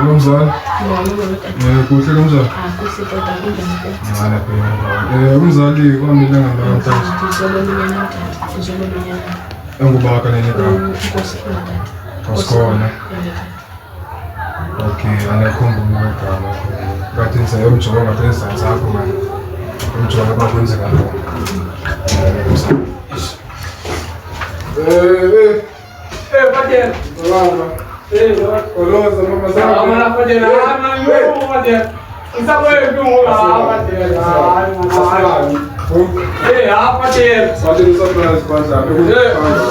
Umzali. Kuhle kumzali. Kuhle kodwa kunjani? Ngala phela. Umzali kwamile ngamanje. Uzobona Engubaka nini ka? Usikhona. Okay, anekhumbula igama. Bathi sayomjonga ngaphezu zakho manje. Umjonga bakwenzeka lo. Pater. Olá. Oloza mama zangu. Mama pater. Mama pater. Sabe que eu pater. Pater. Pode nos surprise kwanza.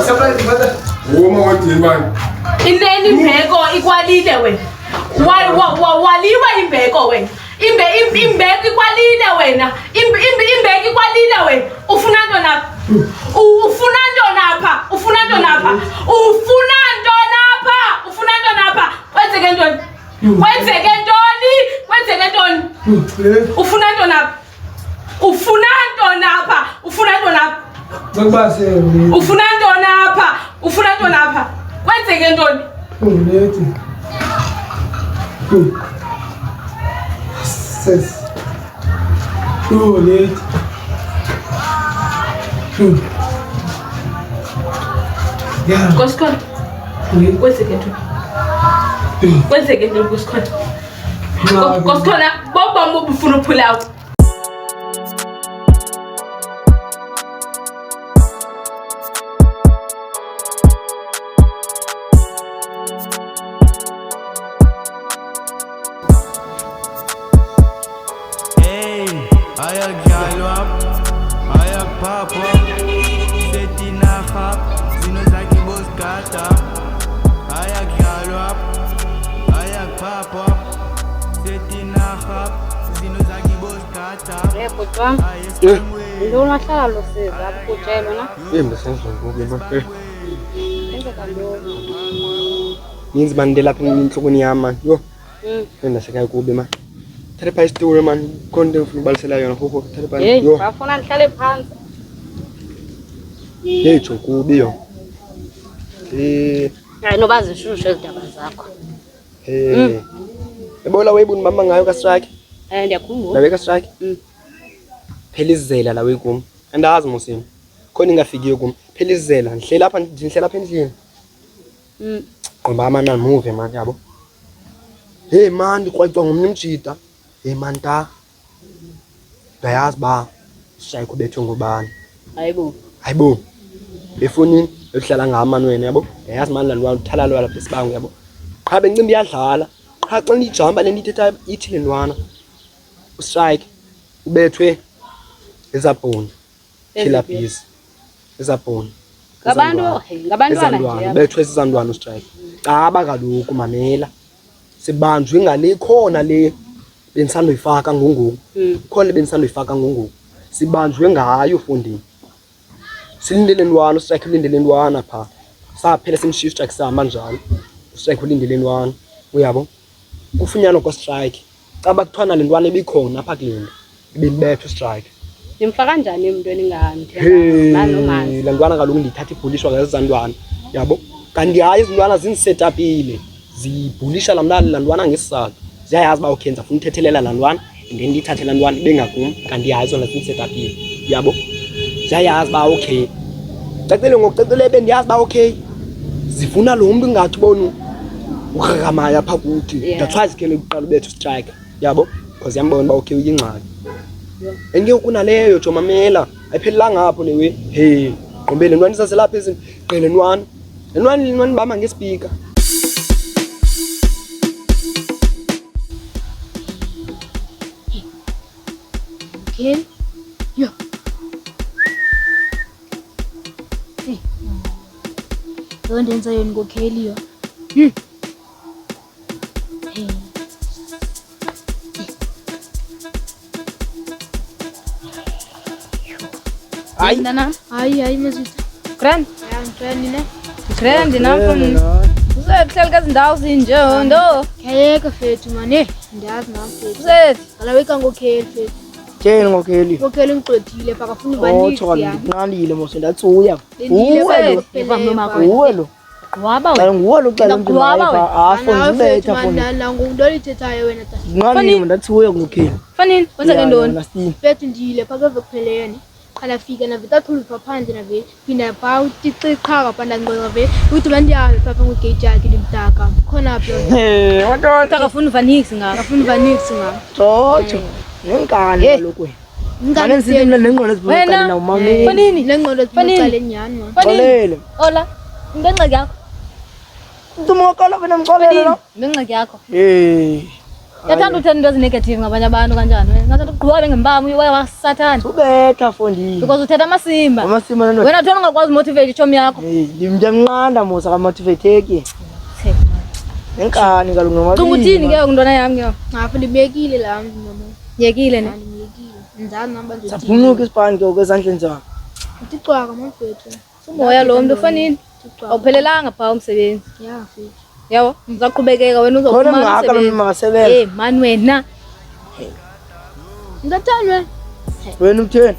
Surprise pater. Uma wathi manje. Ineni imbeko ikwalile wena. Waliwa imbeko wena. Imbeko ikwalile wena. Imbeko ikwalile wena. Ufuna nto napha? Ufuna nto napha? Ufuna nto napha? Ufuna nto napha? Ufuna nto napha? Kwenzeke ntoni? Kwenzeke ntoni? Kwenzeke ntoni? Ufuna nto napha? Ufuna nto napha? Ufuna nto napha? Ufuna nto napha? Ufuna nto napha? Kwenzeke ntoni? Koskon. Kwenzeke ntoni? Kwenzeke ntoni Koskon? Koskona boba mubufuna uphulawo. Ayak galwap, ayak papa, setina hap, zinozaki boskata. Ayak galwap, ayak papa, setina hap, zinozaki boskata. Potwam. Ndo nahlala lo siza ukutshela na. Mbesenza ngokuba Enza kaloku. yinzi manje lapha inhlokweni yami yo. Nginaseka kubi man. Thatha isitulo man konke ufuna ubalisela yona hoho thatha yo. Bafuna nihlale phansi. Hey kubi yo. Hayi no bazishushe izindaba zakho. Ebola wayibuni mama ngayo ka strike. Ndiyakhumbula. Lawe ka strike. Phela izela la wekumi. Andazi musini. Khona ingafikiyo kum. Phela izela ngihle lapha endlini. Qomba amana move man yabo. Hey man ndikwacwa ngomnimjida. Hey man ta. Bayazi ba strike ubethwe ngubani. Hayibo. Efonini ehlala ngamani wena yabo. Yazi manje lwa uthala lwa lapha esibangu yabo. Qha bencimbi iyadlala. Qha xa nijamba le ndithetha ithi lentwana. Strike ubethwe ezabhoni. Killer bees. Ezabhoni. Ngabantwana nje. Bethwe sizandwana strike. Caba kaloku mamela. Sibanjwe ngale khona le benisandoyifaka ngongoku. Khona benisandoyifaka ngongoku. Sibanjwe ngayo fundini. Silindele ntwana strike ulindele ntwana pha. Saphela simshiya strike sihamba njalo. Strike ulindele ntwana. Uyabo? Kufunyanwa kwa strike. Caba kuthwana le ntwana ebikhona apha kulenda. Ibibethwe strike. Nimfaka kanjani emntweni engahamthi? Manje la ntwana kaloku ndithatha ibhulishwa ngezantwana. Yabo? Kanti hayi izintwana zinisetapile. Zibhulisha lamntwana la ntwana ngesizathu. Ziyayazi ba ukhenza ufuna uthethelela la ntwana then ndithathe la ntwana bengakum kanti hayi zona zinisetapile. Yabo? Ziyayazi ba okay. Cacele ngokucacele bendiyazi ba okay. Zifuna lo muntu ngathi bona ukhakamaya apha kuthi. That's why sikele uqala ubethu strike. Yabo? Because yambona ba okay uyingxaki. Engeke kunaleyo jomamela ayiphelanga ngapho lewe hey qombele ntwana isaselapha ezini qele ntwana ntwana bama ngespeaker Okay. Yo. Don't answer you go kill you. Ay, nana. Ay, mazita. Kran. Nine. Kran dinapun. Uzet selga zindawo zinjondo. Khayeka fethu mane. Ndiyazi na fethu. Uzet. Alaweka ngokheli fethu. Tshela ngokheli. Ngokheli ngiqothile pha kafuna ubaniki. Nqalile mose ndatsuya. Uwe lo. Waba Kaya nguwona uqala umntu Ngiyaqwaba afunde ubetha phone. Mandala ngumntu olithethayo wena tata. Nqamile ndathi uya ngokhini. fanini wenzeke ntoni Bethu ndile phaka vekupheleni. Qala fika na vita thulipha phandle na ve. Phinda pha utiqiqha kapanda ngqoqa ve. Uthi bandiyazi pha ngegate yakhe ndimdaka. Khona apho. Madoda takafuna vanix ngaka Ngafuna vanix nga. Jojo. Nenkani kaloku wena. Ngane ngizithi mina nengqondo ezibuqala na umama. fanini Nengqondo ezibuqala enyani ma. Xolele. ola ngengxaki yakho Ntumokala wena mxolele lo. ngengxaki yakho Yathanda uthetha into ezinegative ngabanye abantu kanjani wena ngathi uqhubeka ngembama uye wasathana ubetha fondini. because uthetha amasimba Amasimba nani? wena thona ungakwazi motivate ichomi yakho Ndimnqanda musa ka motivateki. Nenkani kaloku nomabili. Cinga uthini ke ntwana yami ke Ngafuna ndibekile la mama. yekile ne Ndiyekile. Ndizana namba nje. Saphunuka isibhani ke kwezandleni zakho. Uticwaka mfethu. umoya lo muntu fanini awuphelelanga pha umsebenzi Ya mfethu. yabo ngizaqhubekeka wena Khona uzofumana ngaka lo umsebenzi masebenza. man wena Ngathanywe. Wena utheni?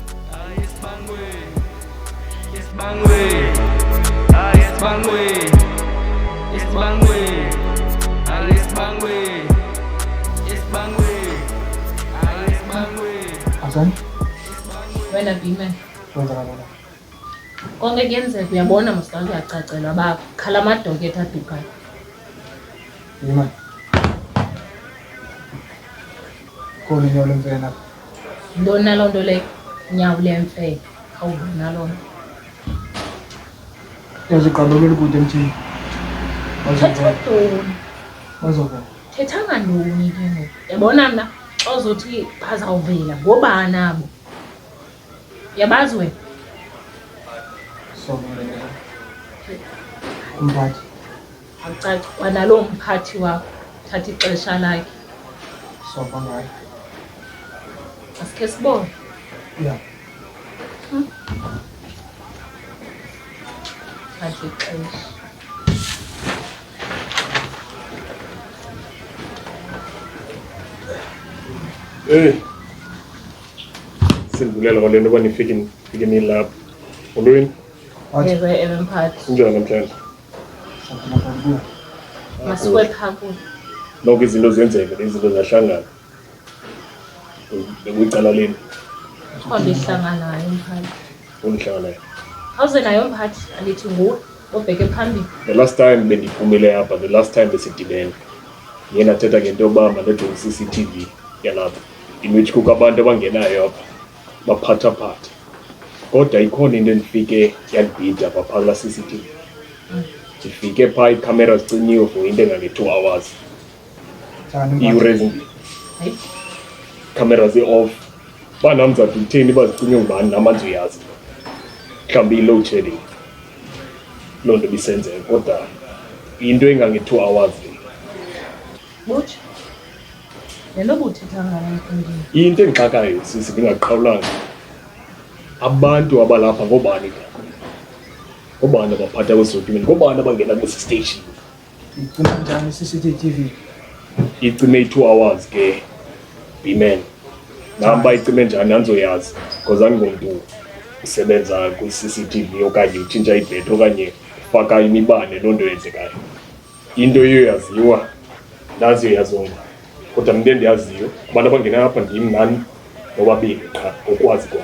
Asani? Wena Bime Kwenzeka ntoni? konke kuyenzeka uyabona msika kuyacacelwa bakhala amadoketha adukayo. Yimani. Khona inyawo lemfene apha. Ntoni naloo nto leyo nyawo lemfene awubona loo nto. Yaziqalolele kude emthini. Thetha ntoni? Bazovela. Thethanga ntoni ke ngoku? Yabona mna xa uzothi bazawuvela ngobani abo? Yabazi wena? Sobona. Umphathi. Akucaci kwanaloo mphathi wakho thatha ixesha lakhe. Soba ngayo. Asikhe sibone. Ya. Thatha ixesha. Sindulela kwale nto banifike nilapha. Undweni? Ewe mphathi. Kunjani namhlanje? Masiwe phakule. Noko izinto zenzeka, izinto zahlangana. Bekuyicala leni. Khona ihlangana nayo mphathi. Unihlangana naye. Awuze nayo mphathi alithi nguwe obheke phambili. The last time bendiphumile apha, the last time besidibene. Ndiye nathetha ngento yoba mandenze CCTV yalapha. In which kukho abantu abangenayo apha baphathaphatha. Kodwa ikhona into endifike yandibhida apha phaa kulaa CCTV. Ndifike phaa iikhamera zicinyiwe for into engange-2 hours. Iiyure ezimbini. Hayi. Camera zi-off. Uba nam ndizawuthi utheni uba zicinyiwe ngubani nam andizuyazi. Mhlawumbi i-load shedding. Loo nto bisenzeka kodwa into engange-2 hours le. Butsha. Le nto buthetha ngayo mfundini. Into engixakayo sisi ndingaqhawulanga. Abantu abalapha ngobani ke? Ngobani abaphatha kwesi document? Ngobani abangena kwesi station? Icima njani CCTV? Icime i-2 hours ke Bmen. Namba icime njani andizoyazi because andingomntu usebenza kwi-CCTV okanye utshintsha ibhetri okanye ufaka imibane loo nto yenzekayo. Into eyoyaziwa ndaziyo yazonga. Kodwa mntu endiyaziyo abantu abangena apha ndim nani nobabini qha ngokwazi kwam.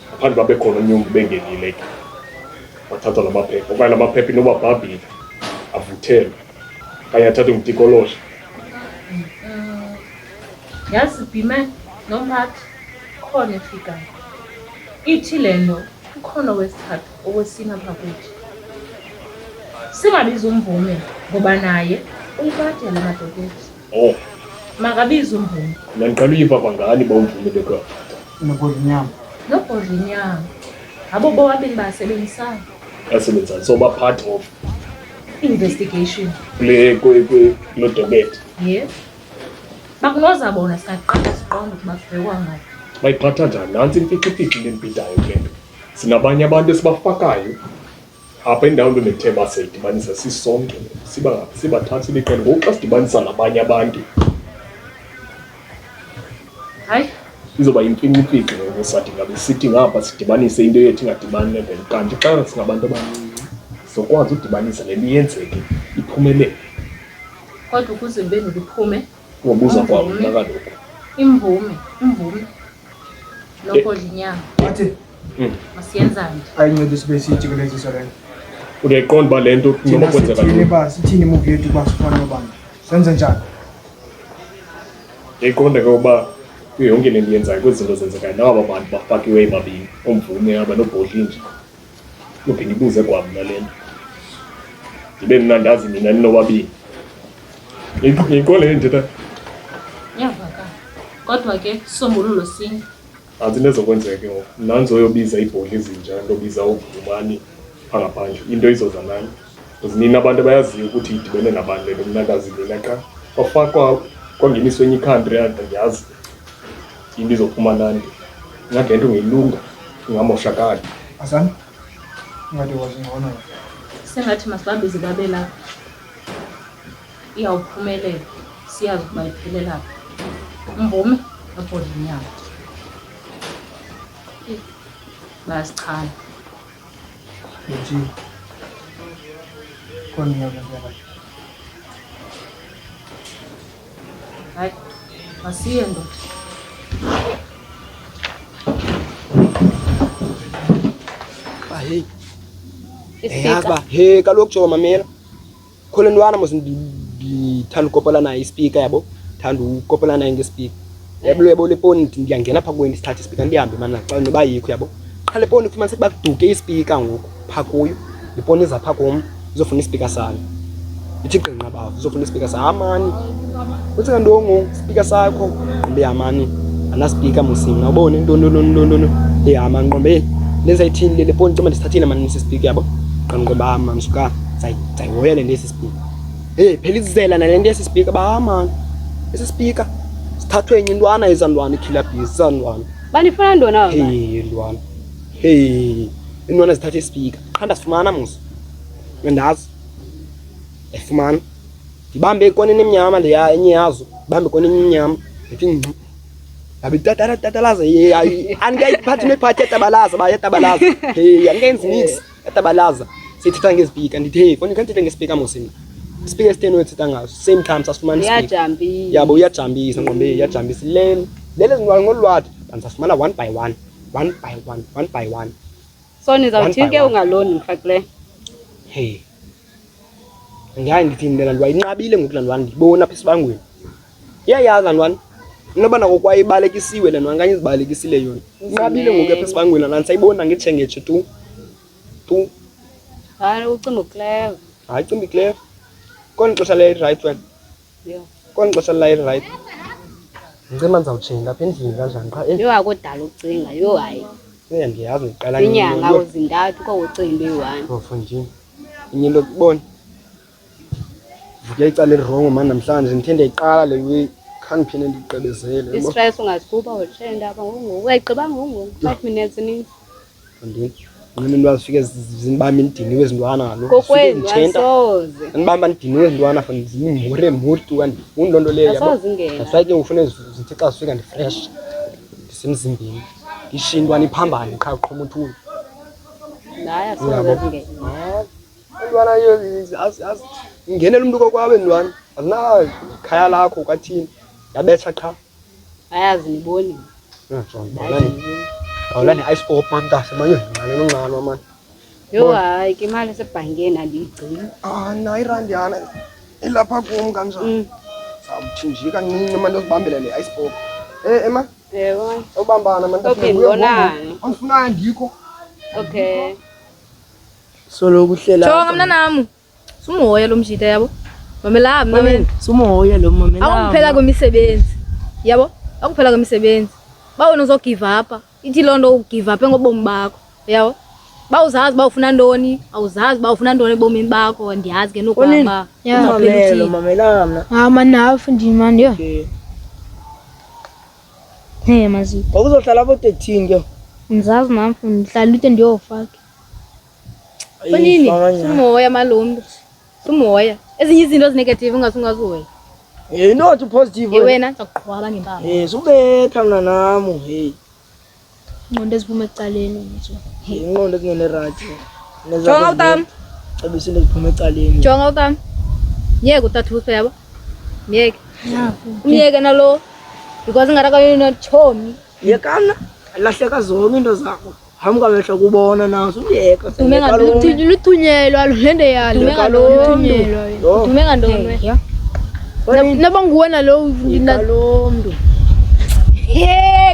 Ngaphandle babe khona omnye umntu bengenile ke wathathwa la maphepha okanye la maphepha inoba bhabhile avuthelwe okanye athathwe ngutikolosha. Yazi Bime nomphathi khona efikayo. Ithi le nto ukhona owesithathu owesine apha kuthi. Singabiza umvume ngoba naye uyibhadela amadoketi. Oh, Makabiza umvume. mna ndiqala uyiva kwangani ba umvume bekho. Nobodinyama. Nobhodinyanga. Abo bobabili basebenzisana. Yasebenzana so ba part of Investigation. lo document. Yes. Bakunoza bona sikaqala siqonda ukuba kubhekwa ngayo. Bayiphatha njani? Nantsi imfihlifihli into endibhidayo kule nto. Sinabanye abantu esibafakayo apha endaweni bethe basedibanisa sisonke sibathatha sibeqela ngoku xa sidibanisa nabanye abantu Hayi. izoba yimfihlifihli ngoku sathi ngabe sithi ngapha sidibanise into yethu ingadibani nevele kanti xa singabantu abaninci sizokwazi udibanisa le nto iyenzeke iphumelele. Kodwa ukuze mbe niliphume Ubuza kwabo mna kaloku. imvume lokho linyama Athi masiyenzani ayincede sibe sijikelezisa le. Uyayiqonda uba le nto noma kwenzeka Thina ba sithini movie yethu basifana nobani. Senze njani? Uyayiqonda ke uba kuyo yonke le nto yenzayo kwezi zinto zenzekayo nawa abantu bafakiwe babini omvume aba nobhodlinje. Lokhe ndibuze kwabo mna le nto. Ndibe mna ndazi mina ninobabini. Uyayiqonda le nto Ngiyavakala. Kodwa ke sombululo sinye. Anzi nezokwenzeka ke ngoku. Nandizoyobiza iibhodli ezintsha ndobiza uvumani angaphandle. Into izoza nani. Nina abantu abayaziyo ukuthi idibene nabantu le nto mnakazi mina xa kwafakwa kwangeniswa enye country andiyazi. Into izophuma nani. Ngade nto ngeyilunga ingamoshakali. Azani? Ngade wazi ngona. Sengathi masibambize babe lapha. Iyawuphumelela. Siyazi ukuba iphelela. Mvume nobhodlinyama. Basichana. Nje. Koni yakho. Hayi. Masiye ndoda. Hey. Yazi ba he kaloku jo mamela. Khole ntwana mos ndithanda ukopela naye ispeaker yabo. Thanda ukopela naye ngespeaker. Yabo le phone ndiyangena pha kuweni sithathe ispeaker ndihambe mana xa noba yikho yabo. Qha le phone kufumanise kuba kuduke ispeaker ngoku pha kuyo. Le phone iza pha kum uzofuna ispeaker sami. Ithi qinqa bavu uzofuna ispeaker sami mani. Uthi kandongo speaker sakho ngombe amani. Ana speaker musina ubone nto. Mani ngombe lenza ithini le phone cuma ndisithathile mani nisispeaker yabo. Qanqoba mani suka zayihoya le ndesi speaker. Hey phela izela nale ndesi speaker ba mani. Esi speaker sithathwe enye intwana izandwana ikhila bhisi sandwana. Banifuna ntona wena? Hey intwana. Hey intwana zithathe ispeaker. Qhanda sifumana musa. Ngendazi. Efumana. Ndibambe ikoneni emnyama le enye yazo. Bambe ikoneni emnyama. Ethi Abi tatalaza angayiphathi nephathi etabalaza bayetabalaza. Hey angenzi mix etabalaza. Sithetha ngespeaker ndithi hey foni kanti ngespeaker musina. Speaker steno ethitha ngaso same time sasifumana speaker. Iyajambisa. Yabo iyajambisa ngombe iyajambisa lele zingwalo ngolwathi bantsafumana one by one. So nizawuthi ke ungaloni ngifakile. Hey. Ngiyaye ndithi ndela ndwa inqabile ngokulandwana ndibona apha isibangweni. Iyayazi landwana. Noba nako kwayibalekisiwe le nto nganye izibalekisile yona. Inqabile ngoku apha isibangweni lana sayibona ngitshengetshe tu. Hayi ucimba uclever. Hayi cimba clever. Koni xesha le right wena. Yo. Koni xesha le right. Ngicela ndizawutshinga apha endlini kanjani qha Yo akudala ucinga yo hayi. Ndiyazi ngiqala Inyanga uzintathu kokucimba i1. Ngofundini. Inye into kubona. Vuke icala erongo manje namhlanje ngithende iqala le week khaniphinde ndiqebezele. Istress ungasikhupha utrend apha ngoku. Uyayigqiba ngoku 5 minutes ni. Fundini. Mina into azifike zinibamba indiniwe izintwana kaloku. Kokwenzi asoze. Nibamba indiniwe izintwana fundini murtu kanti undonto leyo yabo. Asoze ingena. Asake ufune zithi xa sifika ndifresh. Ndisemzimbeni. Ishintwana iphambane qha uqhoma uthuli. Hayi asoze ingena. Intwana yo ingenela umuntu kokwabe ntwana. Azina khaya lakho kathini. Yabetha qha. Ayazi niboni. Awula ne-ice pop man kahle manje ngalo man. Yo hayi ke imali sebhankeni andiyigcini. Na irandi yana ilapha kum kanjani. Sawuthinjika kancinci manje uzibambela le-ice pop. Ema? Yebo. Ubambana manje. Okay ngibonani. Angifuna ndikho. Okay. Solo kuhlela. Jonga mna nami. Sumoya lo mjida yabo. Mamela mna. Sumoya lo mamela. Akuphela kwemisebenzi. Yabo? Akuphela kwemisebenzi. Bawona uzo give up. Ithi lonto ugive up ngobomi bakho. Yabo? Bawuzazi bawufuna ntoni, awuzazi bawufuna ntoni ebomini bakho, andiyazi ke nokuba. Mamela mna. Manawe fundini manje yo. Hey mazi. Awuzohlala abo 13 ke. Ngizazi nami fundi hlala into ndiyofaka. Bonini? Sumoya malombi. Sumoya. Ezinye izinto ezinegative ungasungazuwe. Not positive. Wena ngizoqhwala ngempama. Subetha mna nami hey. Ngondo eziphuma ecaleni nje. Inqondo kungene right. Jonga utam. ndicebisa into ziphuma ecaleni. Jonga utata. Myeke utathuso yabo. Myeke. Umyeke nalo. Because ngarakayona chomi. Yekana alahleka zonke into zakho. Hamka mehla kubona naso uyeka. Umenga luthunyelwa lende yalo. Umenga luthunyelwa. Umenga ndonwe. Nabanguwena lo nalomntu.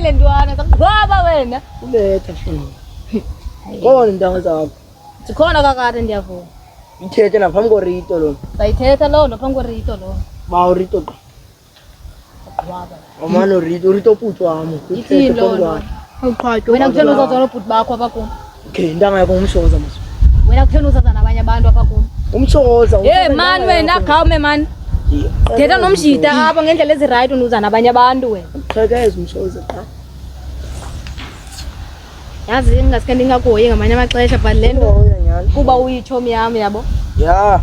Le ntwana sakuqhwaba wena. Uletha futhi. Ngone intanga zakho. Sikhona kakade ndiyavuma. Ithethe naphambi korito lo. Sayithetha lo naphambi korito lo. Ba urito. Sakuqhwaba. Omano rito putu wami. Ithi lo. Awuqhathwe wena kuthena uzazana ubhuti bakho apha kum. Okay, intanga yakho umshoza mase. Wena kuthena uzazana nabanye abantu apha kum. Umshoza. Hey man wena khawume man. Thetha nomjita apha ngendlela eziright unuzana nabanye abantu wena. Chekeza umshoza cha. Yazi ngingaske ndingakuhoyi ngamanye amaxesha but le nto kuba uyitshomi yami yabo. Ya.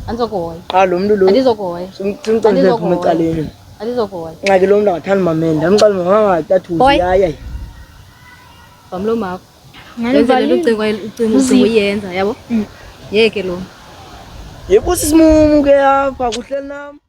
Andizokuhoya. Lo muntu lo. Andizokuhoya. Simcela uphuma ecaleni. Andizokuhoya. Ngake lo muntu angathanda mamenda. Ndimqala mangatathuzi yaya. Bamlo makho. Ngenzele ucingo uyenza yabo. Yeke lo. Yebo sisimumu ke apha kuhleli nami.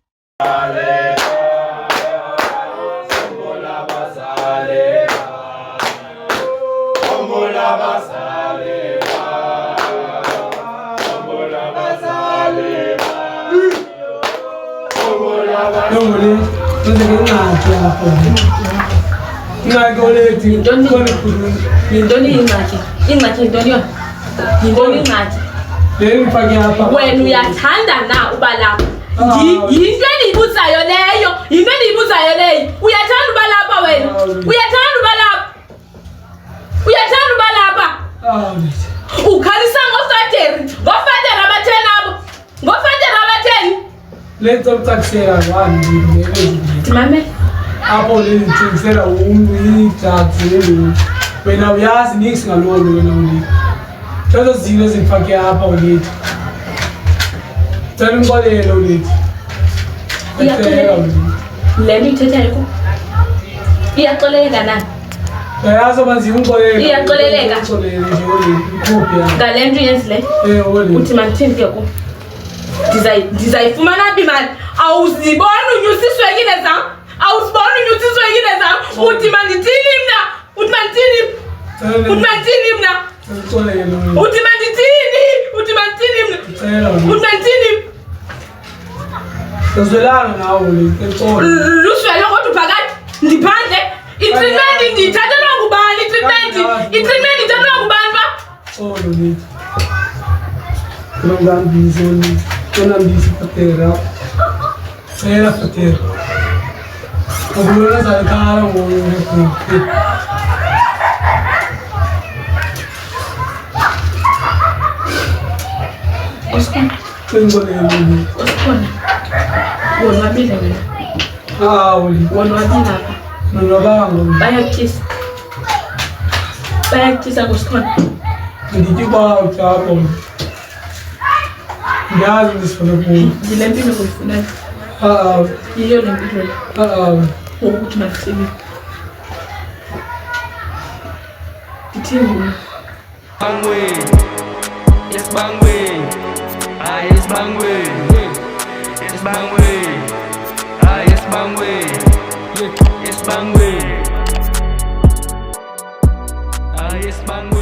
Wena uyathanda na uba lapha? Yinto endiyibuzayo leyo. Yinto endiyibuzayo leyo. Uyathanda uba lapha wena? Uyathanda uba lapha? Uyathanda uba lapha? Ukhalisa ngofateri. Ngofateri abatheni abo. Ngofateri abatheni. Let's ucacisela wani Mame. Apho lenithengisela ijazi wena uyazi nix ngalolo wena ulithi. Lezo zinto ezifake apha ulithi. Cela umxolelo ulithi. Le nto ithetha yiko. Iyaxoleleka nani? Yayazi abanzi umxolelo. Iyaxoleleka. Umxolelo nje ulithi. Ngale nto yenzile. Uthi mandithini ke ku? Ndizayifumana phi mali? Awuzibona unyusiswekile zam? Awuzibona unyusiswekile zam? Uthi mandithini mna? Uthi mandithini? Uthi mandithini mna? Uthi mandithini? Uthi mandithini mna? Uthi mandithini? Uzwelana nawe ulithi. Luswele kodwa phakathi ndiphandle. I-treatment ndiyithathelwa ngubani? I-treatment ndiyithathelwa ngubani ba? Ulithi. Ngambizoni. Ngambisi fatera. Era fatera. Abulona salkara ngoku. Oskan. Ngibonile. Oskan. Wonwabile wena. Uli. Wonwabile lapha. Nolabanga. Bayakuthisa. Bayakuthisa kusikhona. Ndithi ba uthapho. Ngiyazi ngisifuna kuyo. Yile mpilo uyifunayo. Yiyo le mpilo le. Ukuthi makuthini. Ithini? Bangwe. Yes bangwe. Yes bangwe. Yes bangwe. Yes bangwe. Yes bangwe. Yes bangwe.